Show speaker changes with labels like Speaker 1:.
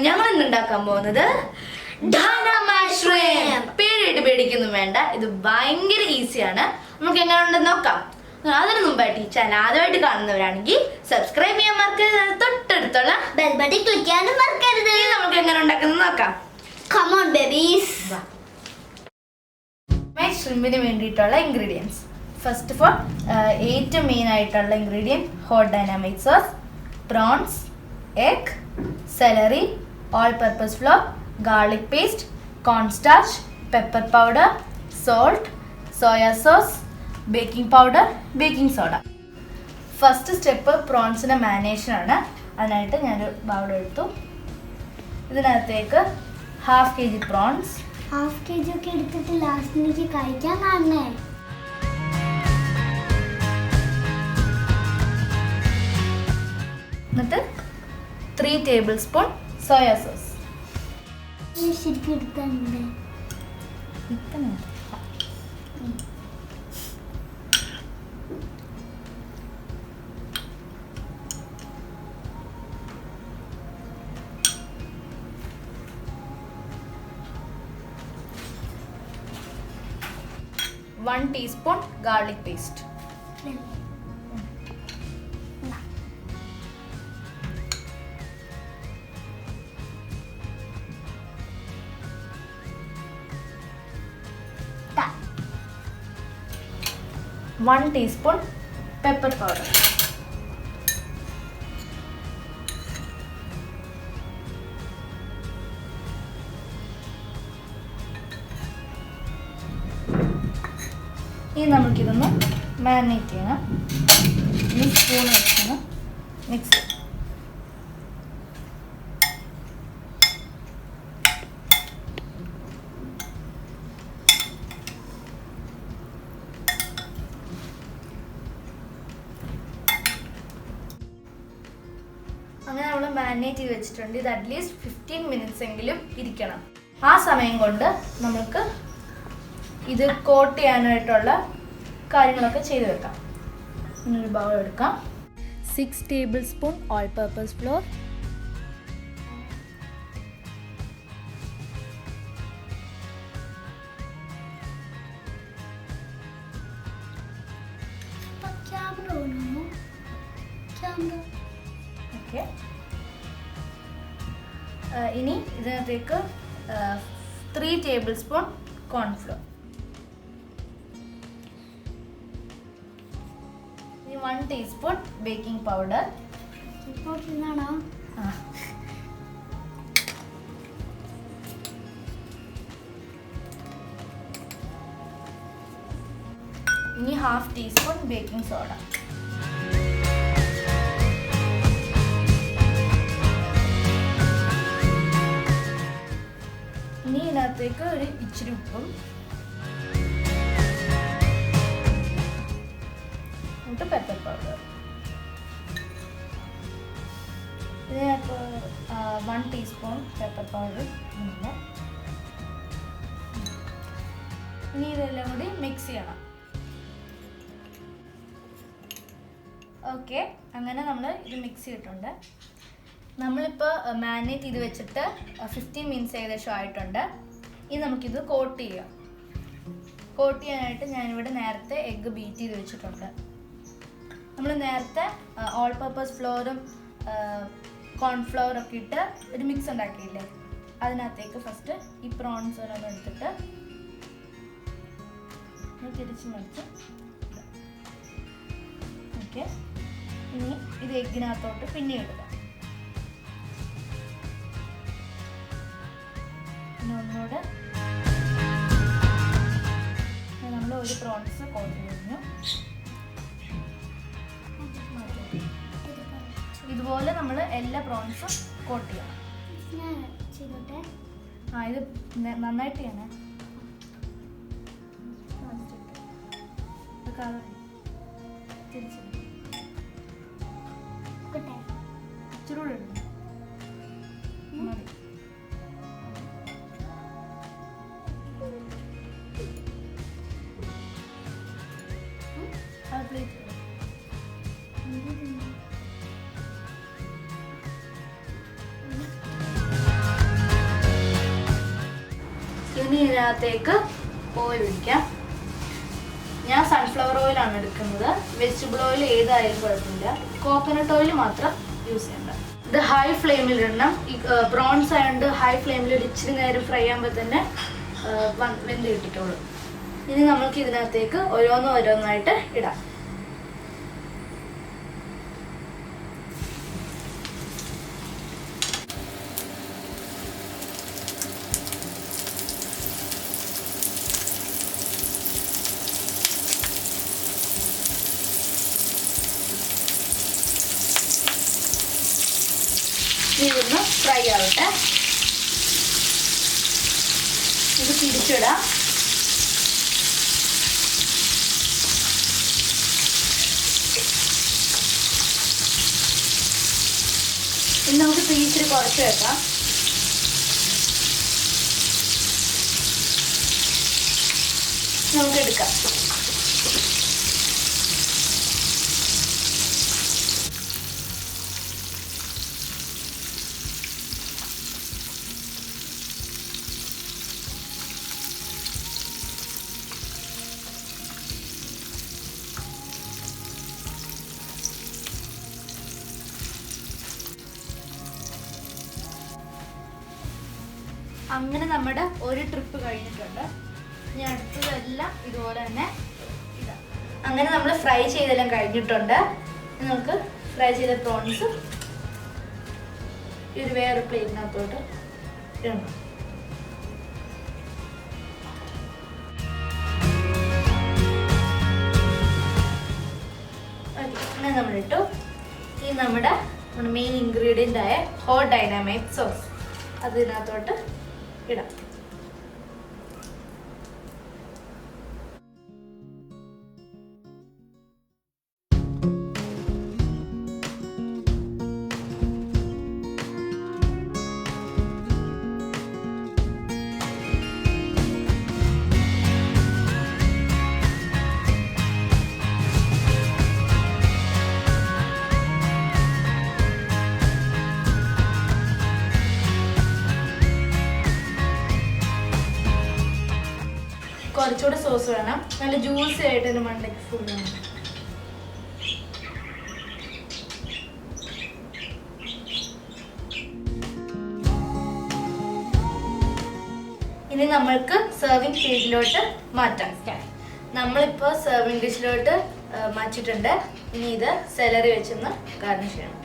Speaker 1: ഞങ്ങൾ ഇന്ന് ഉണ്ടാക്കാൻ പോകുന്നത് പേടിയിട്ട് പേടിക്കൊന്നും വേണ്ട, ഇത് ഭയങ്കര ഈസിയാണ്. നമുക്ക് എങ്ങനെ ഉണ്ടെന്ന് നോക്കാം. അതിനു മുമ്പായിട്ട് ഈ ചാനൽ ആദ്യമായിട്ട് കാണുന്നവരാണെങ്കിൽ സബ്സ്ക്രൈബ് ചെയ്യാൻ മറക്കരുത്, തൊട്ടടുത്തുള്ള
Speaker 2: ബെൽ ബട്ടൺ ക്ലിക്ക് ചെയ്യാനും മറക്കരുത്.
Speaker 1: നമുക്ക് എങ്ങനെ ഉണ്ടാക്കുന്നത് നോക്കാം.
Speaker 2: Come on babies.
Speaker 1: ഷ്രിമ്പിന് വേണ്ടിയിട്ടുള്ള ഇൻഗ്രീഡിയൻസ്. ഫസ്റ്റ് ഓഫ് ഓൾ ഏറ്റവും മെയിൻ ആയിട്ടുള്ള ingredient hot dynamic sauce, prawns, egg, celery, all purpose flour, garlic paste, cornstarch, pepper powder, salt, soya sauce, baking powder, baking soda. First step പ്രോൺസിൻ്റെ മാരിനേഷനാണ്. അതിനായിട്ട് ഞാനൊരു bowl എടുത്തു. ഇതിനകത്തേക്ക് ½ kg പ്രോൺസ്,
Speaker 2: ½ kg ഒക്കെ എടുത്തിട്ട് ലാസ്റ്റ് എനിക്ക് കഴിക്കാൻ കാണണേ.
Speaker 1: എന്നിട്ട് 3 tablespoon സോയാ സോസ്.
Speaker 2: ശരിക്കും എടുക്കുന്നുണ്ട്.
Speaker 1: 1 teaspoon garlic paste.
Speaker 2: Ta.
Speaker 1: 1 teaspoon pepper powder. ഇനി നമുക്കിതൊന്ന് മാരിനേറ്റ് ചെയ്യണം. ഈ സ്പൂൺ വെച്ചൊന്ന് മിക്സ് ചെയ്യാം. അങ്ങനെ നമ്മൾ മാരിനേറ്റ് ചെയ്ത് വെച്ചിട്ടുണ്ട്. ഇത് അറ്റ്ലീസ്റ്റ് 15 minutes എങ്കിലും ഇരിക്കണം. ആ സമയം കൊണ്ട് നമുക്ക് ഇത് കോട്ട് ചെയ്യാനായിട്ടുള്ള കാര്യങ്ങളൊക്കെ ചെയ്ത് വെക്കാം. ഇങ്ങനൊരു ബൗൾ എടുക്കാം. 6 tablespoon all purpose floor, okay. ഇനി ഇതിനകത്തേക്ക് 3 tablespoon cornflour, 1 teaspoon baking powder. ഇനി ½ teaspoon ബേക്കിംഗ് സോഡ. ഇനി ഇതിനകത്തേക്ക് ഒരു ഇച്ചിരി ഉപ്പും പെപ്പർ പൗഡർ. ഇതിനകത്ത് 1 teaspoon പെപ്പർ പൗഡർ. ഇനി ഇതെല്ലാം കൂടി മിക്സ് ചെയ്യണം. ഓക്കെ, അങ്ങനെ നമ്മൾ ഇത് മിക്സ് ചെയ്തിട്ടുണ്ട്. നമ്മളിപ്പോൾ മാരിനേറ്റ് ചെയ്ത് വെച്ചിട്ട് 15 minutes ഏകദേശം ആയിട്ടുണ്ട്. ഇനി നമുക്കിത് കോട്ട് ചെയ്യാം. കോട്ട് ചെയ്യാനായിട്ട് ഞാനിവിടെ നേരത്തെ എഗ്ഗ് ബീറ്റ് ചെയ്ത് വെച്ചിട്ടുണ്ട്. നമ്മൾ നേരത്തെ ഓൾ പർപ്പസ് ഫ്ലോറും കോൺഫ്ലവറും ഒക്കെ ഇട്ട് ഒരു മിക്സ് ഉണ്ടാക്കിയില്ലേ, അതിനകത്തേക്ക് ഫസ്റ്റ് ഈ പ്രോൺസ് ഓരോന്നും എടുത്തിട്ട് തിരിച്ച് മറിച്ച്. ഓക്കെ, ഇനി ഇത് എഗ്ഗിനകത്തോട്ട് പിന്നെ ഇടുക. പിന്നെ ഒന്നുകൂടെ നമ്മൾ ഒരു പ്രോൺസ് കോട്ട് കഴിഞ്ഞു. ഇതുപോലെ നമ്മൾ എല്ലാ പ്രോൺസും കോട്ട് ചെയ്യണം. ഇത് നന്നായിട്ട് ചെയ്യണേ. ഇച്ചിരി ഇടണം. മതി. പ്ലേറ്റ് ഇതിനകത്തേക്ക് ഓയിൽ ഒഴിക്കാം. ഞാൻ സൺഫ്ലവർ ഓയിലാണ് എടുക്കുന്നത്. വെജിറ്റബിൾ ഓയിൽ ഏതായാലും കുഴപ്പമില്ല. കോക്കനട്ട് ഓയിൽ മാത്രം യൂസ് ചെയ്യണ്ട. ഇത് ഹൈ ഫ്ലെയിമിൽ ഇടണം. ഈ പ്രോൺസ് ആയതുകൊണ്ട് ഹൈ ഫ്ലെയിമിൽ ഇച്ചിരി നേരം ഫ്രൈ ആകുമ്പോൾ തന്നെ വെന്ത് കിട്ടിക്കോളും. ഇനി നമ്മൾക്ക് ഇതിനകത്തേക്ക് ഓരോന്നായിട്ട് ഇടാം. ഇതൊന്ന് ഫ്രൈ ആവട്ടെ. ഇത് തിരിച്ചിടാം. ഇനി നമുക്ക് തീ ഇച്ചിരി കുറച്ച് വെക്കാം. നമുക്ക് എടുക്കാം. അങ്ങനെ നമ്മുടെ ഒരു ട്രിപ്പ് കഴിഞ്ഞിട്ടുണ്ട്. ഇനി അടുത്തതെല്ലാം ഇതുപോലെ തന്നെ ഇടാം. അങ്ങനെ നമ്മൾ ഫ്രൈ ചെയ്തെല്ലാം കഴിഞ്ഞിട്ടുണ്ട്. നമുക്ക് ഫ്രൈ ചെയ്ത പ്രോൺസ് ഈ ഒരു വേറെ പ്ലേറ്റിനകത്തോട്ട് ഇടണം. അങ്ങനെ നമ്മളിട്ടു. ഈ നമ്മുടെ മെയിൻ ഇൻഗ്രീഡിയൻ്റ് ആയ ഹോട്ട് ഡൈനാമൈറ്റ് സോസ് അതിനകത്തോട്ട് ഇടാം. കുറച്ചുകൂടെ സോസ് വേണം. നല്ല ജ്യൂസി ആയിട്ട് തന്നെ മണ്ടയ്ക്ക് ഫുൾ വേണം. ഇനി നമ്മൾക്ക് സെർവിങ് ഡിഷിലോട്ട് മാറ്റാം. നമ്മളിപ്പോൾ സെർവിങ് ഡിഷിലോട്ട് മാറ്റിയിട്ടുണ്ട്. ഇനി ഇത് സെലറി വെച്ചൊന്ന് ഗാർണിഷ് ചെയ്യണം.